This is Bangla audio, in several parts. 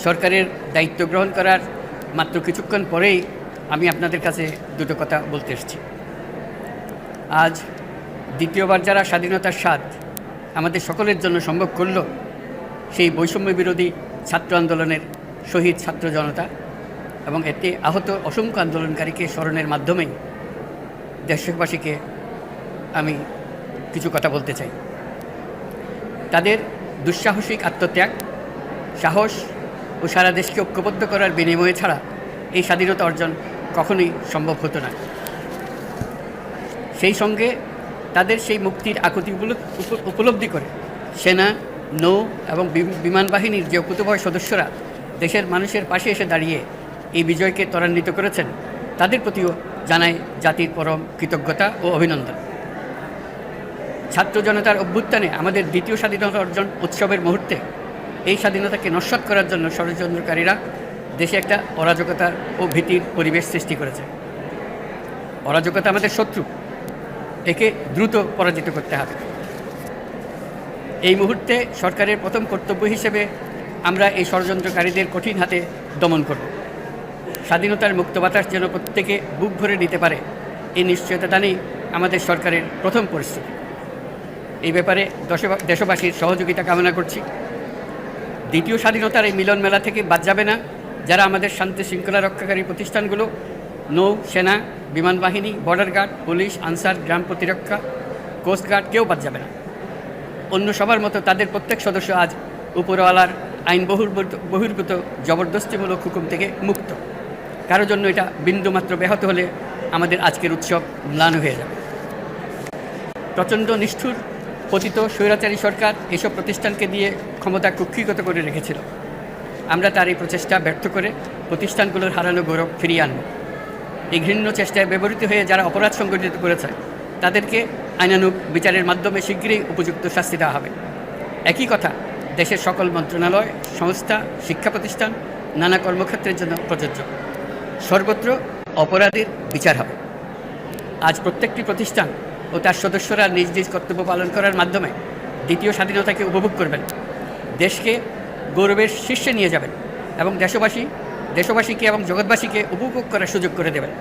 সরকারের দায়িত্ব গ্রহণ করার মাত্র কিছুক্ষণ পরেই আমি আপনাদের কাছে দুটো কথা বলতে এসেছি। আজ দ্বিতীয়বার যারা স্বাধীনতার স্বাদ আমাদের সকলের জন্য সম্ভব করল, সেই বৈষম্য বিরোধী ছাত্র আন্দোলনের শহীদ ছাত্র জনতা এবং এতে আহত অসংখ্য আন্দোলনকারীকে স্মরণের মাধ্যমেই দেশবাসীকে আমি কিছু কথা বলতে চাই। তাদের দুঃসাহসিক আত্মত্যাগ, সাহস ও সারা দেশকে ঐক্যবদ্ধ করার বিনিময়ে ছাড়া এই স্বাধীনতা অর্জন কখনোই সম্ভব হতো না। সেই সঙ্গে তাদের সেই মুক্তির আকুতিগুলো উপলব্ধি করে সেনা, নৌ এবং বিমান বাহিনীর যে অকুতোভয় সদস্যরা দেশের মানুষের পাশে এসে দাঁড়িয়ে এই বিজয়কে ত্বরান্বিত করেছেন, তাদের প্রতিও জানায় জাতির পরম কৃতজ্ঞতা ও অভিনন্দন। ছাত্র জনতার অভ্যুত্থানে আমাদের দ্বিতীয় স্বাধীনতা অর্জন উৎসবের মুহূর্তে এই স্বাধীনতাকে নস্যাৎ করার জন্য ষড়যন্ত্রকারীরা দেশে একটা অরাজকতার ও ভীতির পরিবেশ সৃষ্টি করেছে। অরাজকতা আমাদের শত্রু, একে দ্রুত পরাজিত করতে হবে। এই মুহূর্তে সরকারের প্রথম কর্তব্য হিসেবে আমরা এই ষড়যন্ত্রকারীদের কঠিন হাতে দমন করব। স্বাধীনতার মুক্ত বাতাস যেন প্রত্যেকে বুক ভরে নিতে পারে, এই নিশ্চয়তা দানেই আমাদের সরকারের প্রথম পরিস্থিতি। এই ব্যাপারে দেশবাসীর সহযোগিতা কামনা করছি। দ্বিতীয় স্বাধীনতার এই মিলন মেলা থেকে বাদ যাবে না যারা আমাদের শান্তি শৃঙ্খলা রক্ষাকারী প্রতিষ্ঠানগুলো, নৌ, সেনা, বিমান বাহিনী, বর্ডার গার্ড, পুলিশ, আনসার, গ্রাম প্রতিরক্ষা, কোস্টগার্ড, কেউ বাদ যাবে না। অন্য সবার মতো তাদের প্রত্যেক সদস্য আজ উপরওয়ালার আইন বহির্ভূত জবরদস্তিমূলক হুকুম থেকে মুক্ত। কারোর জন্য এটা বিন্দুমাত্র ব্যাহত হলে আমাদের আজকের উৎসব ম্লান হয়ে যাবে। প্রচণ্ড নিষ্ঠুর পতিত স্বৈরাচারী সরকার এসব প্রতিষ্ঠানকে দিয়ে ক্ষমতা কুক্ষিগত করে রেখেছিল। আমরা তার এই প্রচেষ্টা ব্যর্থ করে প্রতিষ্ঠানগুলোর হারানো গৌরব ফিরিয়ে আনব। এই ঘৃণ্য চেষ্টায় ব্যবহৃত হয়ে যারা অপরাধ সংগঠিত করেছে তাদেরকে আইনানুগ বিচারের মাধ্যমে শীঘ্রই উপযুক্ত শাস্তি দেওয়া হবে। একই কথা দেশের সকল মন্ত্রণালয়, সংস্থা, শিক্ষা প্রতিষ্ঠান, নানা কর্মক্ষেত্রের জন্য প্রযোজ্য। সর্বত্র অপরাধীর বিচার হবে। আজ প্রত্যেকটি প্রতিষ্ঠান ও তার সদস্যরা নিজ নিজ কর্তব্য পালন করার মাধ্যমে দ্বিতীয় স্বাধীনতাকে উপভোগ করবেন, দেশকে গৌরবের শীর্ষে নিয়ে যাবেন এবং দেশবাসীকে এবং জগৎবাসীকে উপভোগ করার সুযোগ করে দেবেন।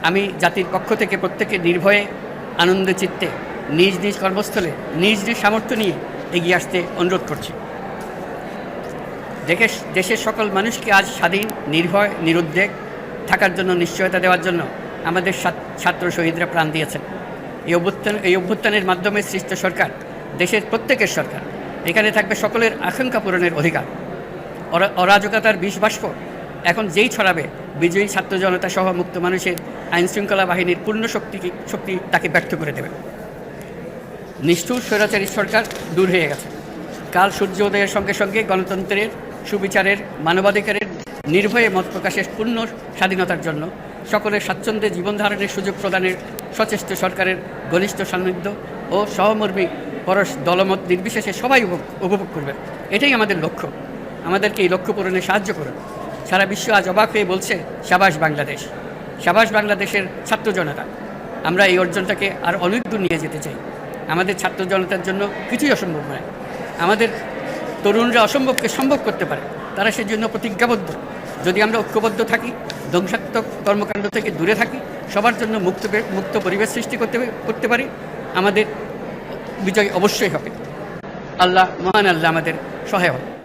আমি জাতির পক্ষ থেকে প্রত্যেকে নির্ভয়ে আনন্দ চিত্তে নিজ নিজ কর্মস্থলে নিজ নিজ সামর্থ্য নিয়ে এগিয়ে আসতে অনুরোধ করছি। দেশের সকল মানুষকে আজ স্বাধীন, নির্ভয়, নিরুদ্বেগ থাকার জন্য নিশ্চয়তা দেওয়ার জন্য আমাদের ছাত্র শহীদরা প্রাণ দিয়েছেন। এই অভ্যুত্থানের মাধ্যমে সৃষ্ট সরকার দেশের প্রত্যেকের সরকার। এখানে থাকবে সকলের আকাঙ্ক্ষা পূরণের অধিকার। অরাজকতার বিষবাষ্প এখন যেই ছড়াবে, বিজয়ী ছাত্র জনতা সহ মুক্ত মানুষের আইনশৃঙ্খলা বাহিনীর পূর্ণ শক্তি তাকে ব্যর্থ করে দেবে। নিষ্ঠুর স্বৈরাচারী সরকার দূর হয়ে গেছে। কাল সূর্য উদয়ের সঙ্গে সঙ্গে গণতন্ত্রের, সুবিচারের, মানবাধিকারের নির্ভয়ে মত প্রকাশের পূর্ণ স্বাধীনতার জন্য সকলের স্বাচ্ছন্দ্যে জীবনধারণের সুযোগ প্রদানের সচেষ্ট সরকারের ঘনিষ্ঠ সান্নিধ্য ও সহমর্মী পরশ দলমত নির্বিশেষে সবাই উপভোগ করবে। এটাই আমাদের লক্ষ্য। আমাদেরকে এই লক্ষ্য পূরণে সাহায্য করুন। সারা বিশ্ব আজ অবাক হয়ে বলছে, সাবাস বাংলাদেশ, সাবাস বাংলাদেশের ছাত্র জনতা। আমরা এই অর্জনটাকে আর অনেক দূর নিয়ে যেতে চাই। আমাদের ছাত্র জনতার জন্য কিছুই অসম্ভব নয়। আমাদের তরুণরা অসম্ভবকে সম্ভব করতে পারে, তারা সেজন্য প্রতিজ্ঞাবদ্ধ। যদি আমরা ঐক্যবদ্ধ থাকি, ধ্বংসাত্মক কর্মকাণ্ড থেকে দূরে থাকি, সবার জন্য মুক্ত পরিবেশ সৃষ্টি করতে পারি, আমাদের বিজয় অবশ্যই হবে। মহান আল্লাহ আমাদের সহায় হবে।